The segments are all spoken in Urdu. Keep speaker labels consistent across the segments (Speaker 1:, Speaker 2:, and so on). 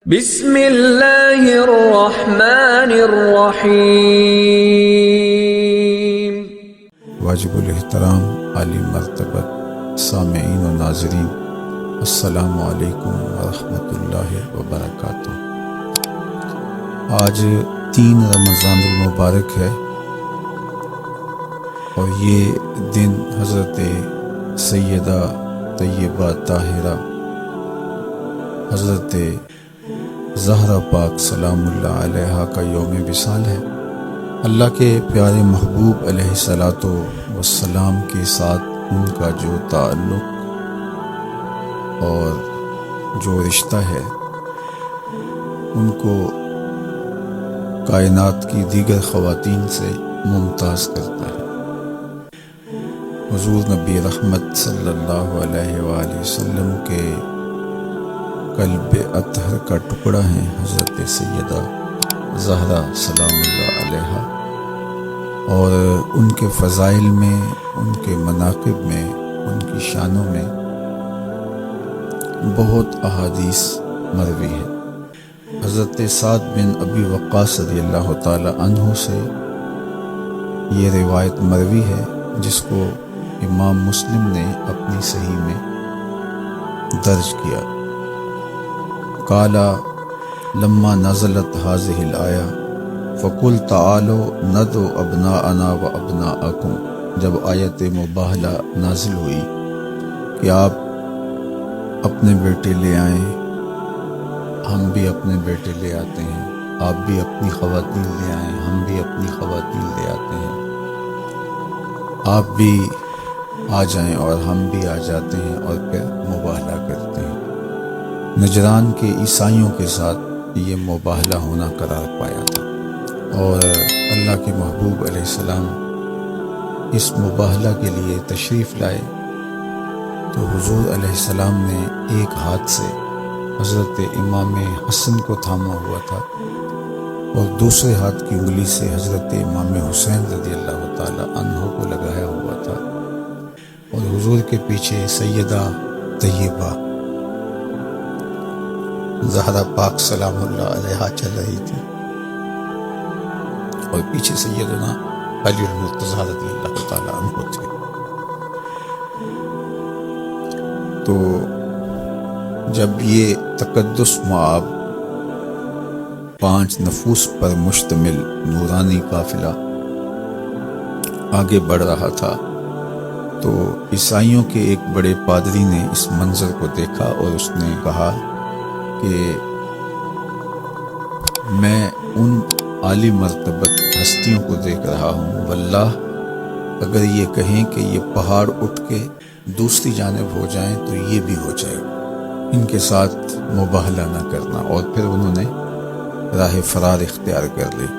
Speaker 1: بسم اللہ الرحمن الرحیم۔
Speaker 2: واجب الاحترام عالی مرتبت سامعین و ناظرین، السلام علیکم ورحمۃ اللہ وبرکاتہ۔ آج 3 رمضان المبارک ہے اور یہ دن حضرت سیدہ طیبہ طاہرہ حضرت زہرا پاک سلام اللہ علیہا کا یوم وصال ہے۔ اللہ کے پیارے محبوب علیہ الصلاۃ والسلام کے ساتھ ان کا جو تعلق اور جو رشتہ ہے ان کو کائنات کی دیگر خواتین سے ممتاز کرتا ہے۔ حضور نبی رحمت صلی اللہ علیہ وآلہ وسلم کے قلب اطہر کا ٹکڑا ہیں حضرت سیدہ زہرا سلام اللہ علیہا، اور ان کے فضائل میں، ان کے مناقب میں، ان کی شانوں میں بہت احادیث مروی ہیں۔ حضرت سعد بن ابی وقاص رضی اللہ تعالی عنہ سے یہ روایت مروی ہے جس کو امام مسلم نے اپنی صحیح میں درج کیا۔ قالا لما نزلت هذه الآیہ فقل تعالوا ندعو ابناءنا وابناءکم، جب آیت مباہلہ نازل ہوئی کہ آپ اپنے بیٹے لے آئیں، ہم بھی اپنے بیٹے لے آتے ہیں، آپ بھی اپنی خواتین لے آئیں، ہم بھی اپنی خواتین لے آتے ہیں، آپ بھی آ جائیں اور ہم بھی آ جاتے ہیں، اور پھر مباہلہ کرتے ہیں۔ نجران کے عیسائیوں کے ساتھ یہ مباہلہ ہونا قرار پایا تھا، اور اللہ کے محبوب علیہ السلام اس مباہلہ کے لیے تشریف لائے تو حضور علیہ السلام نے ایک ہاتھ سے حضرت امام حسن کو تھاما ہوا تھا اور دوسرے ہاتھ کی انگلی سے حضرت امام حسین رضی اللہ تعالی عنہ کو لگایا ہوا تھا، اور حضور کے پیچھے سیدہ طیبہ زہرا پاک سلام اللہ علیہا چل رہی تھی، اور پیچھے سیدنا علی المرتضیٰ رضی اللہ تعالی عنہ تھے۔ تو جب یہ تقدس مآب 5 نفوس پر مشتمل نورانی قافلہ آگے بڑھ رہا تھا تو عیسائیوں کے ایک بڑے پادری نے اس منظر کو دیکھا اور اس نے کہا کہ میں ان عالی مرتبت ہستیوں کو دیکھ رہا ہوں، واللہ اگر یہ کہیں کہ یہ پہاڑ اٹھ کے دوسری جانب ہو جائیں تو یہ بھی ہو جائے گا، ان کے ساتھ مباہلہ نہ کرنا۔ اور پھر انہوں نے راہ فرار اختیار کر لی،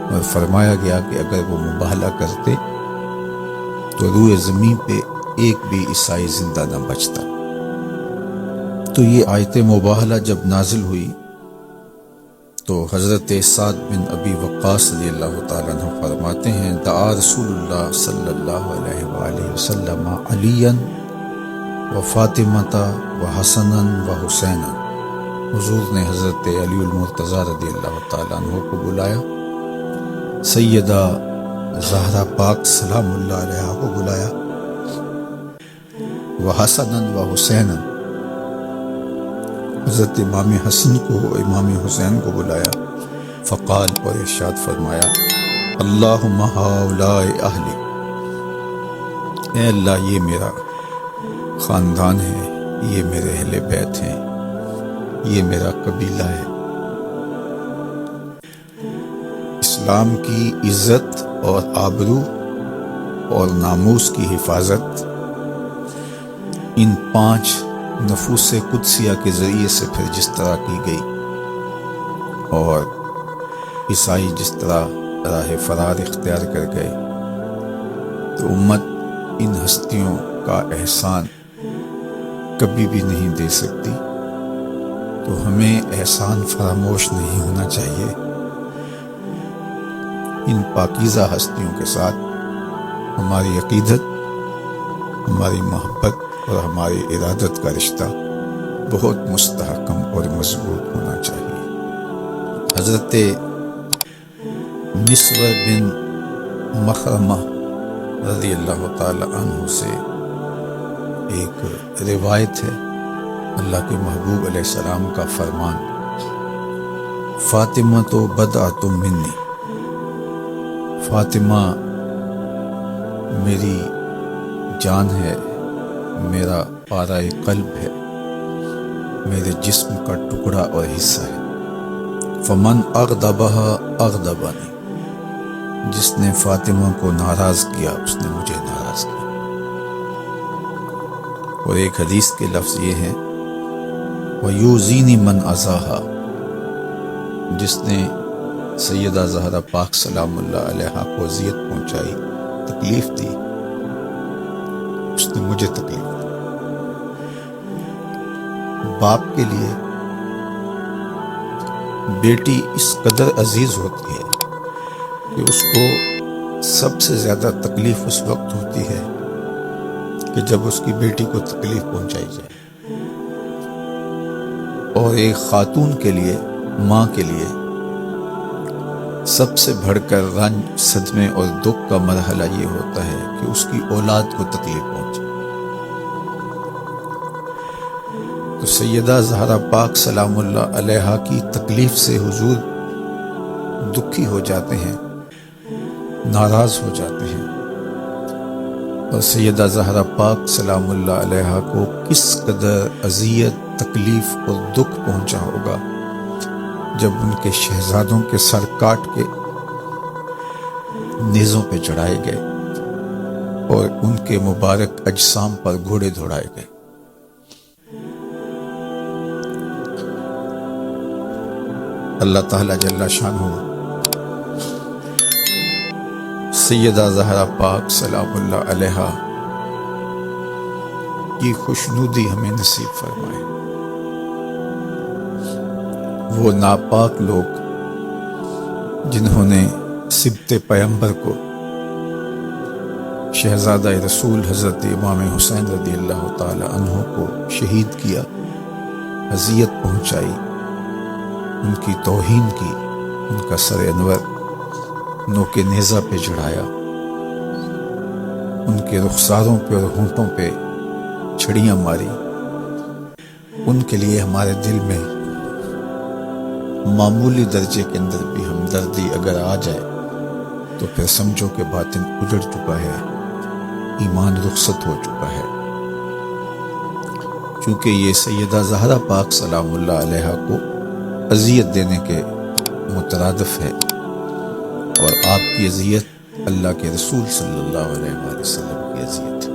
Speaker 2: اور فرمایا گیا کہ اگر وہ مباہلہ کرتے تو روئے زمین پہ ایک بھی عیسائی زندہ نہ بچتا۔ تو یہ آیت مباہلہ جب نازل ہوئی تو حضرت سعد بن ابی وقاص رضی اللہ تعالیٰ عنہ فرماتے ہیں دعا رسول اللہ صلی اللہ علیہ وآلہ وسلم علیاً و فاطمۃ و حسناً و حسیناً، حضور نے حضرت علی المرتضیٰ رضی اللہ تعالیٰ عنہ کو بلایا، سیدہ زہرا پاک سلام اللہ علیہا کو بلایا، و حسناً و حسیناً، حضرت امام حسن کو، امام حسین کو بلایا، فقال، اور ارشاد فرمایا اللہم ہؤلاء اہلی، اے اللہ یہ میرا خاندان ہے، یہ میرے اہل بیت ہیں، یہ میرا قبیلہ ہے۔ اسلام کی عزت اور آبرو اور ناموس کی حفاظت ان 5 نفوس قدسیہ کے ذریعے سے پھر جس طرح کی گئی، اور عیسائی جس طرح راہ فرار اختیار کر گئے، تو امت ان ہستیوں کا احسان کبھی بھی نہیں دے سکتی۔ تو ہمیں احسان فراموش نہیں ہونا چاہیے، ان پاکیزہ ہستیوں کے ساتھ ہماری عقیدت، ہماری محبت اور ہماری ارادت کا رشتہ بہت مستحکم اور مضبوط ہونا چاہیے۔ حضرت مسور بن مخرمہ رضی اللہ تعالی عنہ سے ایک روایت ہے، اللہ کے محبوب علیہ السلام کا فرمان، فاطمہ تو بدعۃ منی، فاطمہ میری جان ہے، میرا پارہ قلب ہے، میرے جسم کا ٹکڑا اور حصہ ہے۔ فمن اغضبہا اغضبنی، جس نے فاطمہ کو ناراض کیا اس نے مجھے ناراض کیا۔ اور ایک حدیث کے لفظ یہ ہیں، وَيُؤْذِينِي مَنْ أَذَاهَا، جس نے سیدہ زہرا پاک سلام اللہ علیہا کو اذیت پہنچائی، تکلیف دی، اس نے مجھے تکلیف دی۔ باپ کے لیے بیٹی اس قدر عزیز ہوتی ہے کہ اس کو سب سے زیادہ تکلیف اس وقت ہوتی ہے کہ جب اس کی بیٹی کو تکلیف پہنچائی جائے۔ اور ایک خاتون کے لیے، ماں کے لیے سب سے بڑھ کر رنج، صدمے اور دکھ کا مرحلہ یہ ہوتا ہے کہ اس کی اولاد کو تکلیف پہنچے۔ تو سیدہ زہرا پاک سلام اللہ علیہا کی تکلیف سے حضور دکھی ہو جاتے ہیں، ناراض ہو جاتے ہیں۔ اور سیدہ زہرا پاک سلام اللہ علیہا کو کس قدر اذیت، تکلیف اور دکھ پہنچا ہوگا جب ان کے شہزادوں کے سر کاٹ کے نیزوں پہ چڑھائے گئے اور ان کے مبارک اجسام پر گھوڑے دوڑائے گئے۔ اللہ تعالیٰ جل شانہ سیدہ زہرا پاک سلام اللہ علیہا کی خوشنودی ہمیں نصیب فرمائے۔ وہ ناپاک لوگ جنہوں نے سبط پیمبر کو، شہزادہ رسول حضرت امام حسین رضی اللہ تعالی عنہ کو شہید کیا، اذیت پہنچائی، ان کی توہین کی، ان کا سر انور نوک نیزہ پہ چڑھایا، ان کے رخساروں پہ اور ہونٹوں پہ چھڑیاں ماری، ان کے لیے ہمارے دل میں معمولی درجے کے اندر بھی ہمدردی اگر آ جائے تو پھر سمجھو کہ باطن اجڑ چکا ہے، ایمان رخصت ہو چکا ہے۔ چونکہ یہ سیدہ زہرا پاک سلام اللہ علیہا کو اذیت دینے کے مترادف ہے، اور آپ کی اذیت اللہ کے رسول صلی اللہ علیہ وآلہ وسلم کی اذیت ہے،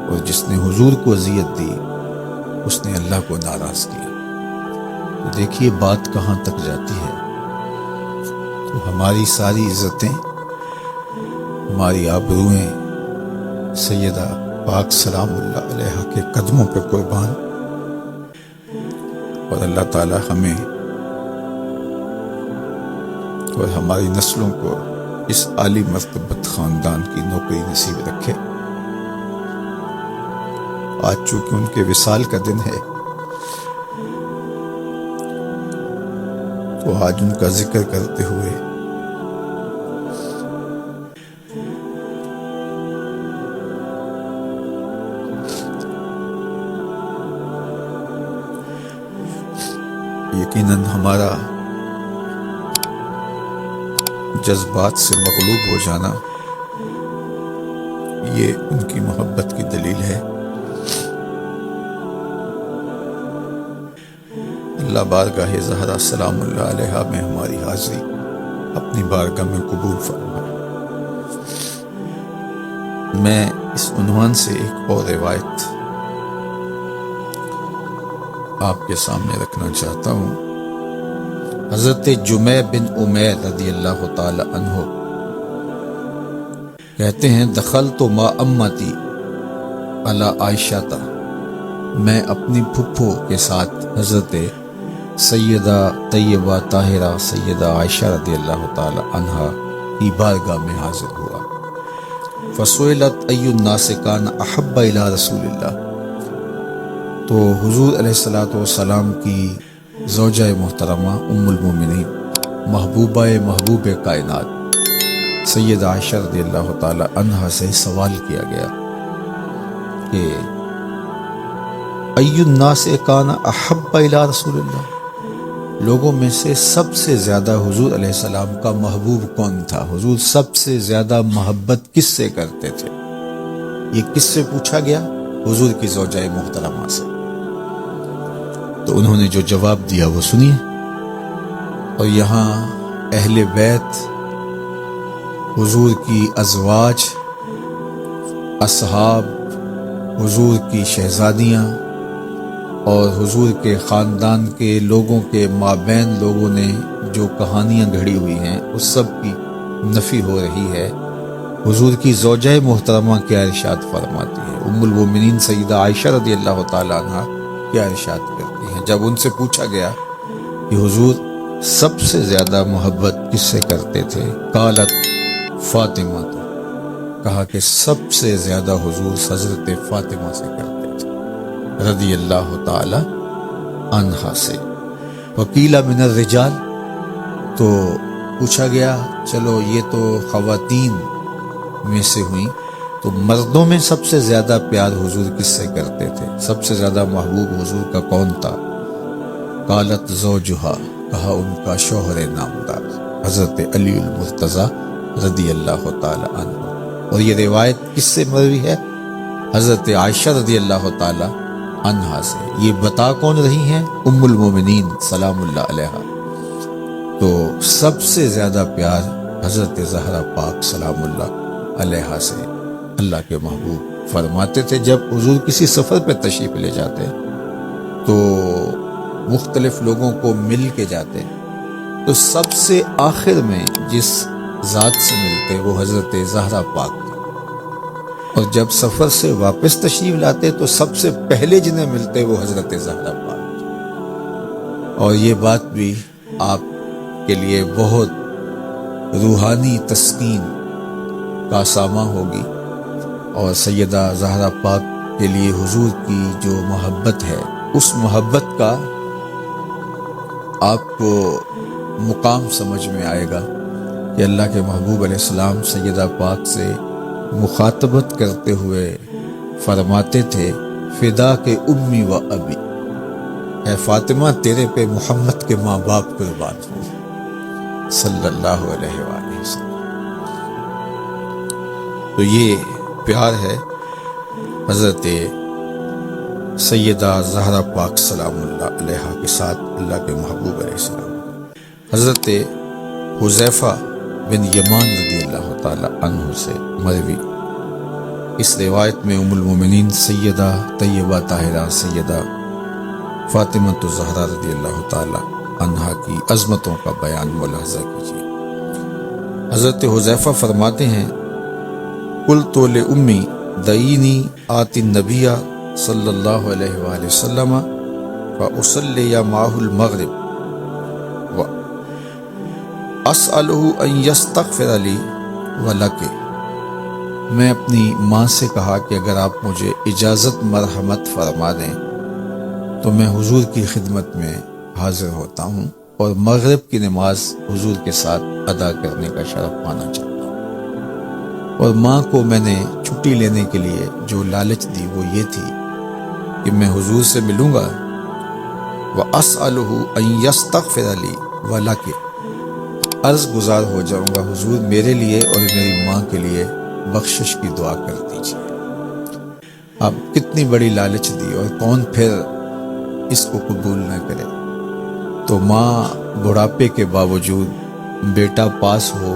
Speaker 2: اور جس نے حضور کو اذیت دی اس نے اللہ کو ناراض کیا۔ تو دیکھیے بات کہاں تک جاتی ہے۔ تو ہماری ساری عزتیں، ہماری آبروئیں سیدہ پاک سلام اللہ علیہا کے قدموں پہ قربان، اور اللہ تعالی ہمیں اور ہماری نسلوں کو اس عالی مرتبت خاندان کی نوکری نصیب رکھے۔ آج چونکہ ان کے وصال کا دن ہے تو آج ان کا ذکر کرتے ہوئے یقیناً ہمارا جذبات سے مغلوب ہو جانا یہ ان کی محبت کی دلیل ہے۔ اللہ بارگاہ زہرا سلام اللہ علیہا میں ہماری حاضری اپنی بارگاہ میں قبول فرمائے۔ میں اس عنوان سے ایک اور روایت آپ کے سامنے رکھنا چاہتا ہوں۔ حضرت جمع بن عمیر رضی اللہ تعالی عنہ کہتے ہیں، دخلت ما امتی علی عائشہ، میں اپنی پھپھو کے ساتھ حضرت سیدہ طیبہ طاہرہ سیدہ عائشہ رضی اللہ تعالی عنہا کی بارگاہ میں حاضر ہوا۔ فسئلت ای الناس کان احب الی رسول اللہ، تو حضور علیہ الصلوۃ والسلام کی زوجہ محترمہ ام المومنین محبوبہ محبوب کائنات سید عائشہ رضی اللہ تعالی عنہا سے سوال کیا گیا کہ ای الناس کان احب الی رسول اللہ، لوگوں میں سے سب سے زیادہ حضور علیہ السلام کا محبوب کون تھا؟ حضور سب سے زیادہ محبت کس سے کرتے تھے؟ یہ کس سے پوچھا گیا؟ حضور کی زوجہ محترمہ سے۔ تو انہوں نے جو جواب دیا وہ سنیے۔ اور یہاں اہل بیت، حضور کی ازواج، اصحاب، حضور کی شہزادیاں اور حضور کے خاندان کے لوگوں کے مابین لوگوں نے جو کہانیاں گھڑی ہوئی ہیں اس سب کی نفی ہو رہی ہے۔ حضور کی زوجہ محترمہ کیا ارشاد فرماتی ہے؟ ام المومنین سیدہ عائشہ رضی اللہ تعالی عنہ کیا ارشاد کرتی ہیں جب ان سے پوچھا گیا کہ حضور سب سے زیادہ محبت کس سے کرتے تھے؟ قالت فاطمہ، تو کہا کہ سب سے زیادہ حضور حضرت فاطمہ سے کرتے تھے رضی اللہ تعالی عنہا سے۔ وقیل من الرجال، تو پوچھا گیا چلو یہ تو خواتین میں سے ہوئیں، تو مردوں میں سب سے زیادہ پیار حضور کس سے کرتے تھے؟ سب سے زیادہ محبوب حضور کا کون تھا؟ قالت زوجہا، کہا ان کا شوہر نامدار حضرت علی المرتضیٰ رضی اللہ تعالی عنہ۔ اور یہ روایت کس سے مروی ہے؟ حضرت عائشہ رضی اللہ تعالی عنہا سے۔ یہ بتا کون رہی ہیں؟ ام المومنین سلام اللہ علیہا۔ تو سب سے زیادہ پیار حضرت زہرا پاک سلام اللہ علیہا سے اللہ کے محبوب فرماتے تھے۔ جب حضور کسی سفر پہ تشریف لے جاتے تو مختلف لوگوں کو مل کے جاتے، تو سب سے آخر میں جس ذات سے ملتے وہ حضرت زہرا پاک تھی، اور جب سفر سے واپس تشریف لاتے تو سب سے پہلے جنہیں ملتے وہ حضرت زہرا پاک تھی۔ اور یہ بات بھی آپ کے لیے بہت روحانی تسکین کا ساماں ہوگی، اور سیدہ زہرا پاک کے لیے حضور کی جو محبت ہے اس محبت کا آپ کو مقام سمجھ میں آئے گا کہ اللہ کے محبوب علیہ السلام سیدہ پاک سے مخاطبت کرتے ہوئے فرماتے تھے فدا کے امی و ابی، اے فاطمہ تیرے پہ محمد کے ماں باپ قربان ہوں صلی اللہ علیہ وآلہ وسلم۔ تو یہ پیار ہے حضرت سیدہ زہرا پاک سلام اللہ علیہا کے ساتھ اللہ کے محبوب علیہ السلام۔ حضرت حذیفہ بن یمان رضی اللہ تعالی عنہ سے مروی اس روایت میں ام المومنین سیدہ طیبہ طاہرہ سیدہ فاطمہ الزہرا رضی اللہ تعالی عنہا کی عظمتوں کا بیان ملاحظہ کیجیے۔ حضرت حذیفہ فرماتے ہیں قلت لأمی دعینی آتی النبی صلی اللہ علیہ وآلہ وسلم فأصلی معه المغرب اسألہ ان یستغفر لی ولک، میں اپنی ماں سے کہا کہ اگر آپ مجھے اجازت مرحمت فرما دیں تو میں حضور کی خدمت میں حاضر ہوتا ہوں اور مغرب کی نماز حضور کے ساتھ ادا کرنے کا شرف پانا چاہتا ہوں۔ اور ماں کو میں نے چھٹی لینے کے لیے جو لالچ دی وہ یہ تھی کہ میں حضور سے ملوں گا وَأَسْأَلُهُ أَن يَسْتَغْفِرَ لِي وَلَكِ، عرض گزار ہو جاؤں گا حضور میرے لیے اور میری ماں کے لیے بخشش کی دعا کر دیجیے۔ اب کتنی بڑی لالچ دی، اور کون پھر اس کو قبول نہ کرے؟ تو ماں بڑھاپے کے باوجود بیٹا پاس ہو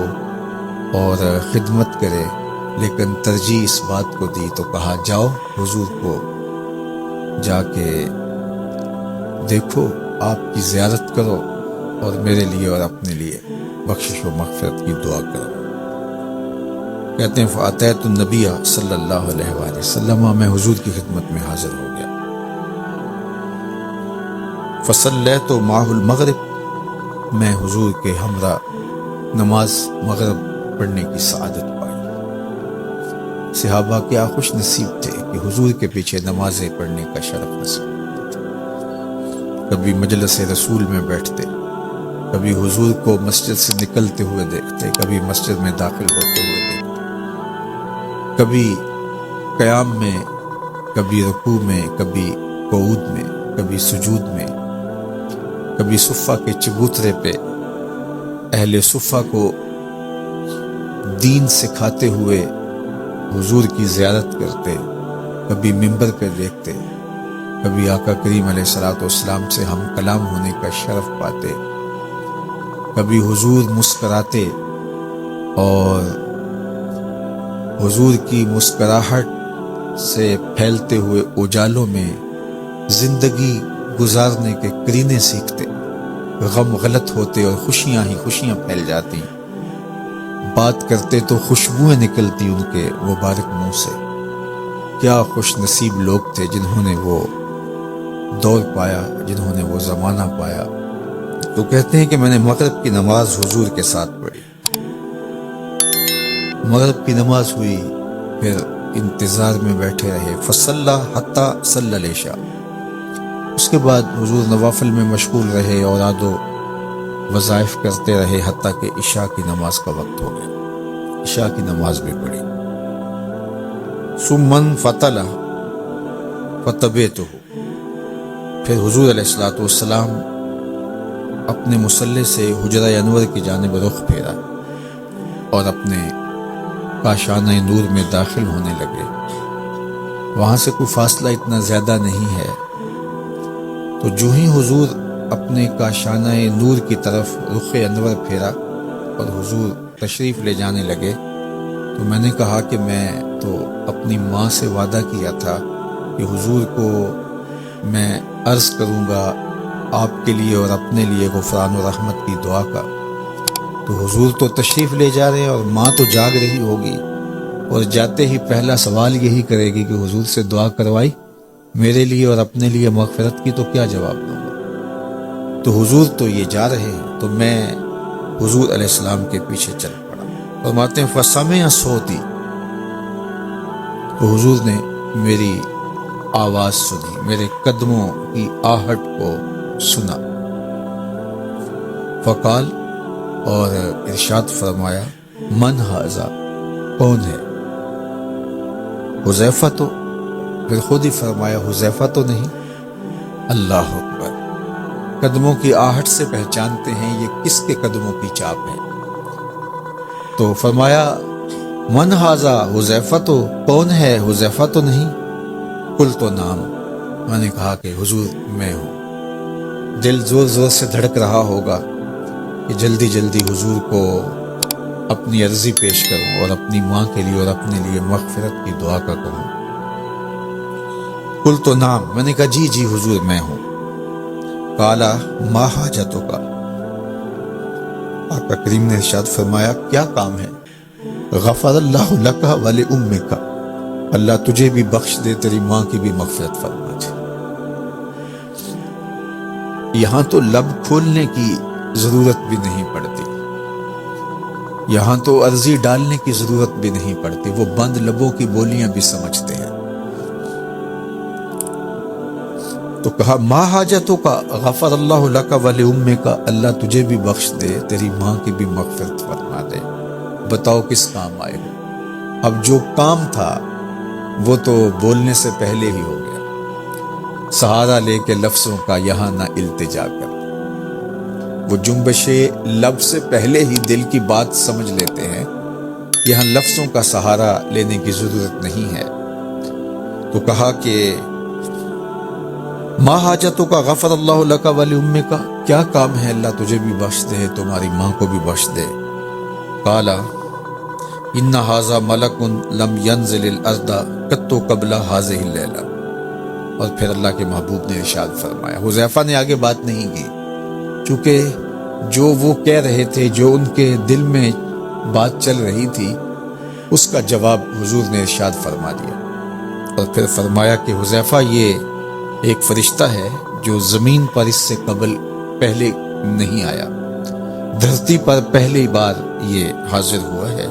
Speaker 2: اور خدمت کرے، لیکن ترجیح اس بات کو دی تو کہا جاؤ حضور کو جا کے دیکھو، آپ کی زیارت کرو اور میرے لیے اور اپنے لیے بخشش و مغفرت کی دعا کرو۔ کہتے ہیں فاتیت النبی صلی اللہ علیہ وآلہ وسلم، میں حضور کی خدمت میں حاضر ہو گیا۔ فصلیت معہ المغرب، میں حضور کے ہمراہ نماز مغرب پڑھنے کی سعادت پائی۔ صحابہ کیا خوش نصیب تھے کہ حضور کے پیچھے نمازیں پڑھنے کا شرف نصیب ہوتا تھا۔ کبھی مجلس رسول میں بیٹھتے کبھی حضور کو مسجد سے نکلتے ہوئے دیکھتے، کبھی مسجد میں داخل ہوتے ہوئے دیکھتے، کبھی قیام میں، کبھی رکوع میں، کبھی قعود میں، کبھی سجود میں، کبھی صفہ کے چبوترے پہ اہل صفہ کو دین سکھاتے ہوئے حضور کی زیارت کرتے، کبھی منبر پہ دیکھتے، کبھی آقا کریم علیہ الصلوۃ والسلام سے ہم کلام ہونے کا شرف پاتے، کبھی حضور مسکراتے اور حضور کی مسکراہٹ سے پھیلتے ہوئے اجالوں میں زندگی گزارنے کے کرینے سیکھتے، غم غلط ہوتے اور خوشیاں ہی خوشیاں پھیل جاتی، بات کرتے تو خوشبوئیں نکلتی ان کے مبارک منہ سے۔ کیا خوش نصیب لوگ تھے جنہوں نے وہ دور پایا، جنہوں نے وہ زمانہ پایا۔ تو کہتے ہیں کہ میں نے مغرب کی نماز حضور کے ساتھ پڑھی، مغرب کی نماز ہوئی، پھر انتظار میں بیٹھے رہے، فصلی حتی صلی العشاء۔ اس کے بعد حضور نوافل میں مشغول رہے، اوراد و وظائف کرتے رہے، حتیٰ کہ عشاء کی نماز کا وقت ہو گیا، عشاء کی نماز بھی پڑھی۔ ثم انفطل فتبعته، پھر حضور علیہ الصلوۃ والسلام اپنے مصلی سے حجرہ انور کی جانب رخ پھیرا اور اپنے کاشانہ نور میں داخل ہونے لگے۔ وہاں سے کوئی فاصلہ اتنا زیادہ نہیں ہے، تو جو ہی حضور اپنے کاشانہ نور کی طرف رخ انور پھیرا اور حضور تشریف لے جانے لگے، تو میں نے کہا کہ میں تو اپنی ماں سے وعدہ کیا تھا کہ حضور کو میں عرض کروں گا آپ کے لیے اور اپنے لیے غفران و رحمت کی دعا کا، تو حضور تو تشریف لے جا رہے ہیں اور ماں تو جاگ رہی ہوگی، اور جاتے ہی پہلا سوال یہی کرے گی کہ حضور سے دعا کروائی میرے لیے اور اپنے لیے مغفرت کی، تو کیا جواب دوں گا؟ تو حضور تو یہ جا رہے ہیں، تو میں حضور علیہ السلام کے پیچھے چل پڑا۔ فرماتے ہیں فسمع صوتی، تو حضور نے میری آواز سنی، میرے قدموں کی آہٹ کو سنا، فقال، اور ارشاد فرمایا، من ھذا، کون ہے؟ حذیفہ تو، پھر خود ہی فرمایا حذیفہ تو نہیں۔ اللہ اکبر، قدموں کی آہٹ سے پہچانتے ہیں یہ کس کے قدموں کی چاپ ہے۔ تو فرمایا من ھذا، حذیفہ تو، کون ہے؟ حذیفہ تو نہیں۔ قلت نعم، میں نے کہا کہ حضور میں ہوں۔ دل زور زور سے دھڑک رہا ہوگا کہ جلدی جلدی حضور کو اپنی عرضی پیش کروں اور اپنی ماں کے لیے اور اپنے لیے مغفرت کی دعا کا کروں۔ قلت نعم، میں نے کہا جی جی حضور میں ہوں۔ قال ما حاجتک، آقا کریم نے ارشاد فرمایا کیا کام ہے؟ غفر اللہ لک ولامک، اللہ تجھے بھی بخش دے، تیری ماں کی بھی مغفرت فرما دے۔ یہاں تو لب کھولنے کی ضرورت بھی نہیں پڑتی، یہاں تو عرضی ڈالنے کی ضرورت بھی نہیں پڑتی، وہ بند لبوں کی بولیاں بھی سمجھتے ہیں۔ تو کہا ما حاجتوں کا، غفر اللہ لک ولامک، اللہ تجھے بھی بخش دے، تیری ماں کی بھی مغفرت فرما دے۔ بتاؤ کس کام آئے ہو؟ اب جو کام تھا وہ تو بولنے سے پہلے ہی ہو گیا، سہارا لے کے لفظوں کا یہاں نہ التجا کر، وہ جنبش لب سے پہلے ہی دل کی بات سمجھ لیتے ہیں، یہاں لفظوں کا سہارا لینے کی ضرورت نہیں ہے۔ تو کہا کہ ما حاجتوں کا، غفر اللہ لک ولامک، کیا کام ہے اللہ تجھے بھی بخش دے، تمہاری ماں کو بھی بخش دے۔ قال ان ھذا ملک لم ینزل الارض قط قبل ھذہ اللیلہ، اور پھر اللہ کے محبوب نے ارشاد فرمایا، حذیفہ نے آگے بات نہیں کی، چونکہ جو وہ کہہ رہے تھے، جو ان کے دل میں بات چل رہی تھی، اس کا جواب حضور نے ارشاد فرما دیا، اور پھر فرمایا کہ حذیفہ یہ ایک فرشتہ ہے جو زمین پر اس سے قبل پہلے نہیں آیا، دھرتی پر پہلی بار یہ حاضر ہوا ہے۔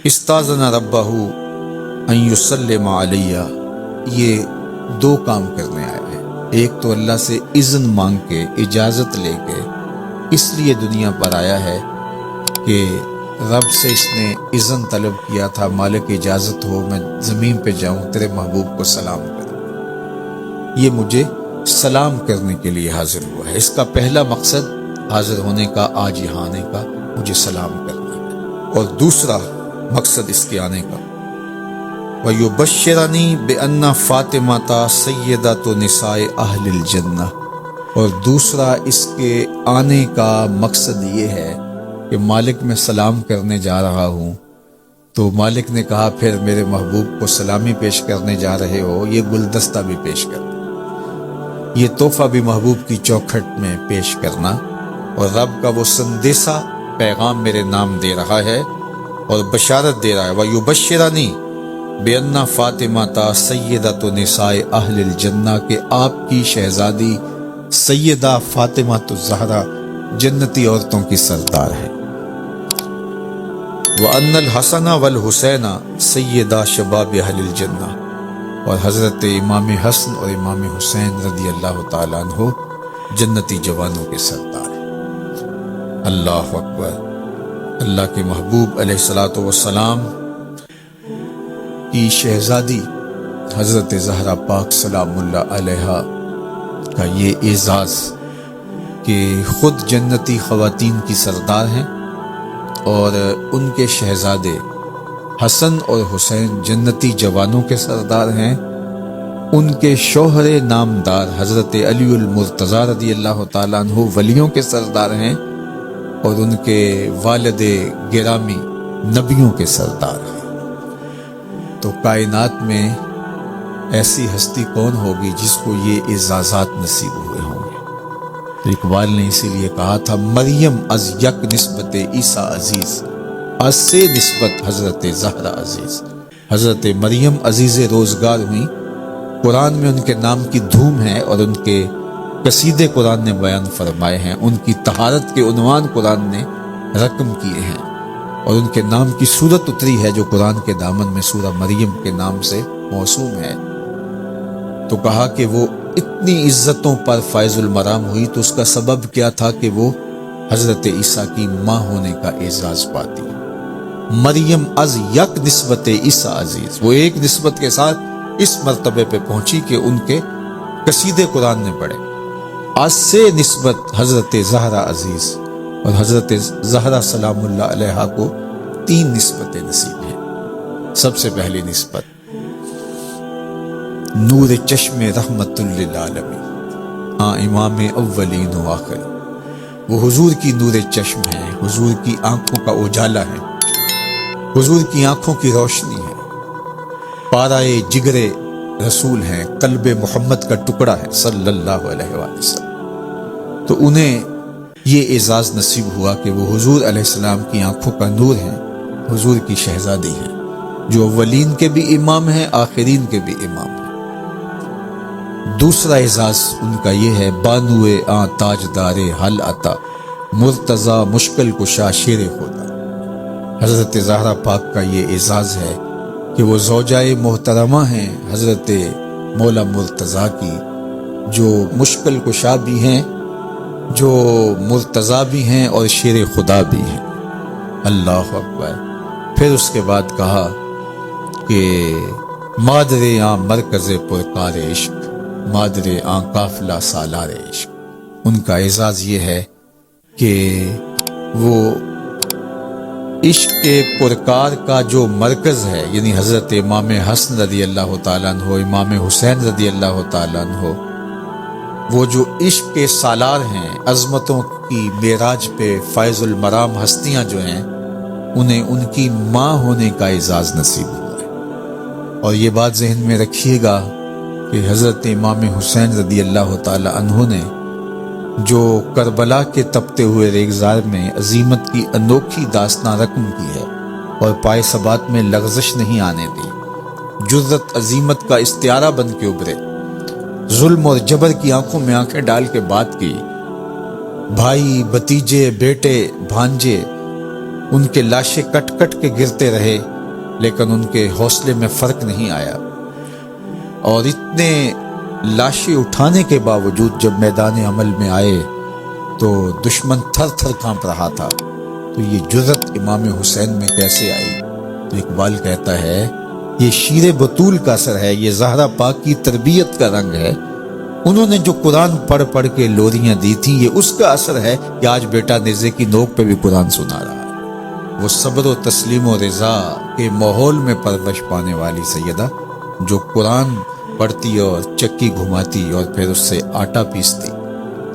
Speaker 2: استاذن ربہ ان یسلم علیہ، یہ دو کام کرنے آیا ہے، ایک تو اللہ سے اذن مانگ کے، اجازت لے کے اس لیے دنیا پر آیا ہے کہ رب سے اس نے اذن طلب کیا تھا، مالک اجازت ہو میں زمین پہ جاؤں تیرے محبوب کو سلام کروں۔ یہ مجھے سلام کرنے کے لیے حاضر ہوا ہے۔ اس کا پہلا مقصد حاضر ہونے کا، آج یہاں آنے کا، مجھے سلام کرنا ہے۔ اور دوسرا مقصد اس کے آنے کا، وَيُبَشِّرَنِي بِأَنَّ فَاطِمَةَ سَيِّدَةُ نِسَاءِ أَهْلِ الْجَنَّةِ، اور دوسرا اس کے آنے کا مقصد یہ ہے کہ مالک میں سلام کرنے جا رہا ہوں، تو مالک نے کہا پھر میرے محبوب کو سلامی پیش کرنے جا رہے ہو، یہ گلدستہ بھی پیش کرنا، یہ تحفہ بھی محبوب کی چوکھٹ میں پیش کرنا، اور رب کا وہ سندیسہ پیغام میرے نام دے رہا ہے اور بشارت دے رہا ہے، وَيُبَشِّرَنِي بِأَنَّ فَاطِمَةَ سَيِّدَةُ نِسَاءِ أَهْلِ الْجَنَّةِ، کہ آپ کی شہزادی سیدہ فاطمہ الزہرا جنتی عورتوں کی سردار ہے۔ وَأَنَّ الْحَسَنَ وَالْحُسَيْنَ سَيِّدَا شَبَابِ أَهْلِ الْجَنَّةِ، اور حضرت امام حسن اور امام حسین رضی اللہ تعالیٰ عنہ جنتی جوانوں کے سردار ہیں۔ اللہ اکبر۔ اللہ کے محبوب علیہ الصلوۃ والسلام کی شہزادی حضرت زہرا پاک سلام اللہ علیہا کا یہ اعزاز کہ خود جنتی خواتین کی سردار ہیں، اور ان کے شہزادے حسن اور حسین جنتی جوانوں کے سردار ہیں، ان کے شوہر نامدار حضرت علی المرتضیٰ رضی اللہ تعالیٰ عنہ ولیوں کے سردار ہیں، اور ان کے والد گرامی نبیوں کے سردار ہیں۔ تو کائنات میں ایسی ہستی کون ہوگی جس کو یہ اعزازات نصیب ہوئے ہوں گے؟ تو اقبال نے اسی لیے کہا تھا، مریم از یک نسبت عیسیٰ عزیز، از سے نسبت حضرت زہرا عزیز۔ حضرت مریم عزیز روزگار ہوئی، قرآن میں ان کے نام کی دھوم ہے، اور ان کے قصیدے قرآن نے بیان فرمائے ہیں، ان کی طہارت کے عنوان قرآن نے رقم کیے ہیں، اور ان کے نام کی صورت اتری ہے جو قرآن کے دامن میں سورہ مریم کے نام سے موسوم ہے۔ تو کہا کہ وہ اتنی عزتوں پر فائز المرام ہوئی، تو اس کا سبب کیا تھا کہ وہ حضرت عیسیٰ کی ماں ہونے کا اعزاز پاتی۔ مریم از یک نسبت عیسیٰ عزیز، وہ ایک نسبت کے ساتھ اس مرتبے پہ پہنچی کہ ان کے قصیدے قرآن نے پڑھے۔ از سے نسبت حضرت زہرا عزیز، اور حضرت زہرا سلام اللہ علیہا کو 3 نسبتیں نصیب ہیں۔ سب سے پہلی نسبت نور چشم رحمت للعالمین، امام اولین و آخرین، وہ حضور کی نور چشم ہے، حضور کی آنکھوں کا اجالا ہے، حضور کی آنکھوں کی روشنی ہے، پارائے جگر رسول ہیں، قلب محمد کا ٹکڑا ہے صلی اللہ علیہ وآلہ وسلم۔ تو انہیں یہ اعزاز نصیب ہوا کہ وہ حضور علیہ السلام کی آنکھوں کا نور ہیں، حضور کی شہزادی ہیں، جو اولین کے بھی امام ہیں، آخرین کے بھی امام ہیں۔ دوسرا اعزاز ان کا یہ ہے، بانوے آں تاجدار حل عطا، مرتضیٰ مشکل کشا شیر خدا۔ حضرت زہرا پاک کا یہ اعزاز ہے کہ وہ زوجائے محترمہ ہیں حضرت مولا مرتضیٰ کی، جو مشکل کشا بھی ہیں، جو مرتضیٰ بھی ہیں، اور شیر خدا بھی ہیں۔ اللہ اکبر۔ پھر اس کے بعد کہا کہ مادر آں مرکز پرکار عشق، مادر آں قافلہ سالار عشق۔ ان کا اعزاز یہ ہے کہ وہ عشق کے پرکار کا جو مرکز ہے، یعنی حضرت امام حسن رضی اللہ تعالیٰ عنہ، امام حسین رضی اللہ تعالیٰ عنہ، وہ جو عشق کے سالار ہیں، عظمتوں کی معراج پہ فائز المرام ہستیاں جو ہیں، انہیں ان کی ماں ہونے کا اعزاز نصیب ہوا ہے۔ اور یہ بات ذہن میں رکھیے گا کہ حضرت امام حسین رضی اللہ تعالی عنہ نے جو کربلا کے تپتے ہوئے ریگزار میں عظیمت کی انوکھی داستان رقم کی ہے، اور پائے ثبات میں لغزش نہیں آنے دی، جرت عظیمت کا استعارہ بن کے ابھرے، ظلم اور جبر کی آنکھوں میں آنکھیں ڈال کے بات کی، بھائی بھتیجے بیٹے بھانجے ان کے لاشیں کٹ کٹ کے گرتے رہے، لیکن ان کے حوصلے میں فرق نہیں آیا، اور اتنے لاشیں اٹھانے کے باوجود جب میدان عمل میں آئے تو دشمن تھر تھر کانپ رہا تھا، تو یہ جرت امام حسین میں کیسے آئی؟ تو اقبال کہتا ہے یہ شیر بطول کا اثر ہے، یہ زہرا پاک کی تربیت کا رنگ ہے، انہوں نے جو قرآن پڑھ پڑھ کے لوریاں دی تھی یہ اس کا اثر ہے کہ آج بیٹا نیزے کی نوک پہ بھی قرآن سنا رہا ہے۔ وہ صبر و تسلیم و رضا کے ماحول میں پرورش پانے والی سیدہ جو قرآن پڑھتی اور چکی گھماتی اور پھر اس سے آٹا پیستی،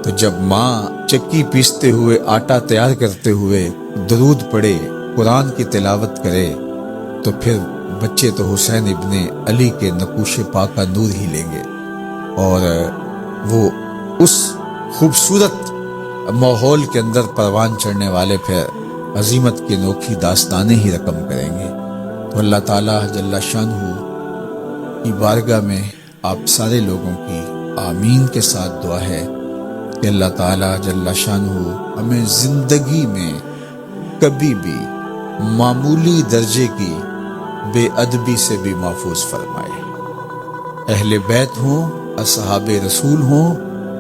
Speaker 2: تو جب ماں چکی پیستے ہوئے آٹا تیار کرتے ہوئے درود پڑھے، قرآن کی تلاوت کرے، تو پھر بچے تو حسین ابن علی کے نقوش پاک کا نور ہی لیں گے، اور وہ اس خوبصورت ماحول کے اندر پروان چڑھنے والے پھر عظیمت کی انوکھی داستانیں ہی رقم کریں گے۔ تو اللہ تعالیٰ جل شانہ کی بارگاہ میں آپ سارے لوگوں کی آمین کے ساتھ دعا ہے کہ اللہ تعالیٰ جل شانہ ہمیں زندگی میں کبھی بھی معمولی درجے کی بے ادبی سے بھی محفوظ فرمائے۔ اہل بیت ہوں، اصحاب رسول ہوں،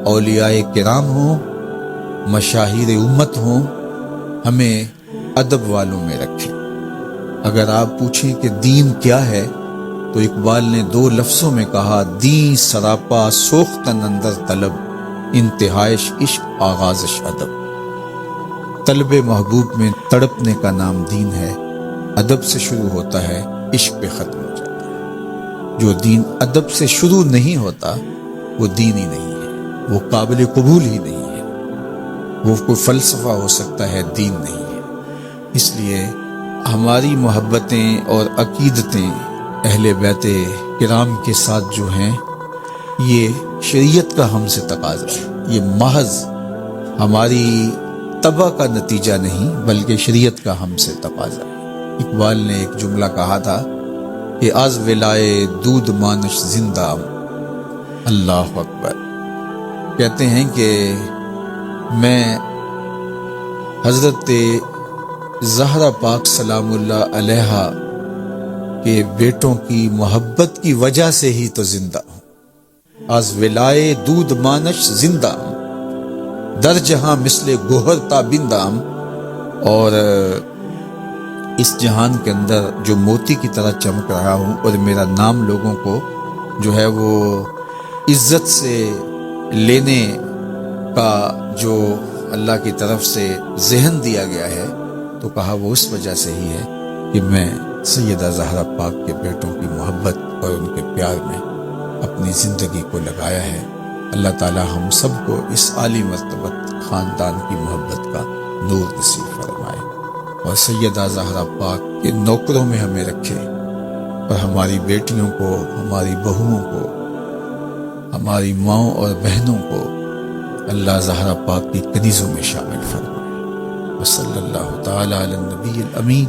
Speaker 2: اولیاء کرام ہوں، مشاہیر امت ہوں، ہمیں ادب والوں میں رکھیں۔ اگر آپ پوچھیں کہ دین کیا ہے تو اقبال نے 2 لفظوں میں کہا، دین سراپا سوختن اندر طلب، انتہائش عشق آغازش ادب۔ طلب محبوب میں تڑپنے کا نام دین ہے، ادب سے شروع ہوتا ہے، عشق پہ ختم ہو جاتا ہے۔ جو دین ادب سے شروع نہیں ہوتا وہ دین ہی نہیں ہے، وہ قابل قبول ہی نہیں ہے، وہ کوئی فلسفہ ہو سکتا ہے، دین نہیں ہے۔ اس لیے ہماری محبتیں اور عقیدتیں اہل بیت کرام کے ساتھ جو ہیں یہ شریعت کا ہم سے تقاضا ہے، یہ محض ہماری طبع کا نتیجہ نہیں بلکہ شریعت کا ہم سے تقاضا ہے۔ اقبال نے ایک جملہ کہا تھا کہ از ولائے دودھ مانش زندہ، اللہ اکبر۔ کہتے ہیں کہ میں حضرت زہرا پاک سلام اللہ علیہا کے بیٹوں کی محبت کی وجہ سے ہی تو زندہ ہوں۔ از ولائے دودھ مانش زندہ ہوں، در جہاں مثل گوہر تابندہ ہوں، اور اس جہان کے اندر جو موتی کی طرح چمک رہا ہوں، اور میرا نام لوگوں کو جو ہے وہ عزت سے لینے کا جو اللہ کی طرف سے ذہن دیا گیا ہے، تو کہا وہ اس وجہ سے ہی ہے کہ میں سیدہ زہرا پاک کے بیٹوں کی محبت اور ان کے پیار میں اپنی زندگی کو لگایا ہے۔ اللہ تعالی ہم سب کو اس عالی مرتبت خاندان کی محبت کا نور نصیب فرمائے، اور سیدہ زہرا پاک کے نوکروں میں ہمیں رکھے، اور ہماری بیٹیوں کو، ہماری بہوؤں کو، ہماری ماؤں اور بہنوں کو اللہ زہرا پاک کی کنیزوں میں شامل فرمائے۔ وصلی اللہ تعالی علی النبی الامین